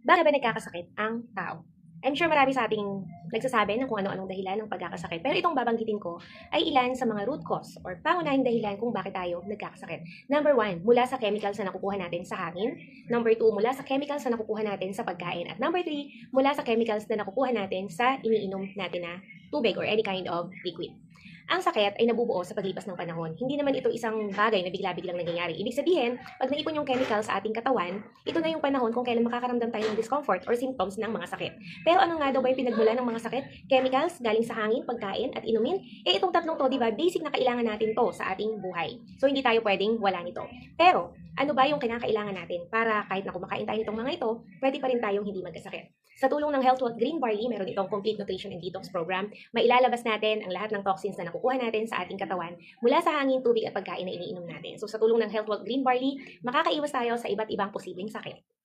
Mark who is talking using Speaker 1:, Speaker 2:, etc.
Speaker 1: Bakit ba nagkakasakit ang tao? I'm sure marami sa ating nagsasabi ng kung ano-anong dahilan ng pagkakasakit. Pero itong babanggitin ko ay ilan sa mga root cause or pangunahing dahilan kung bakit tayo nagkakasakit. Number one, mula sa chemicals na nakukuha natin sa hangin. Number two, mula sa chemicals na nakukuha natin sa pagkain. At number three, mula sa chemicals na nakukuha natin sa iniinom natin na tubig or any kind of liquid. Ang sakit ay nabubuo sa paglipas ng panahon. Hindi naman ito isang bagay na bigla-biglang nangyayari. Ibig sabihin, pag naipon yung chemical sa ating katawan, ito na yung panahon kung kailan makakaramdam tayo ng discomfort or symptoms ng mga sakit. Pero ano nga daw ba yung pinagmula ng mga sakit? Chemicals galing sa hangin, pagkain, at inumin? Itong tatlong to, di ba, basic na kailangan natin to sa ating buhay. So, hindi tayo pwedeng wala nito. Pero, ano ba yung kinakailangan natin para kahit na kumakain tayo nitong mga ito, pwede pa rin tayong hindi magkasakit? Sa tulong ng Health Wealth Green Barley, meron itong Complete Nutrition and Detox Program. Mailalabas natin ang lahat ng toxins na nakukuha natin sa ating katawan mula sa hangin, tubig at pagkain na iniinom natin. So sa tulong ng Health Wealth Green Barley, makakaiwas tayo sa iba't ibang posibleng sakit.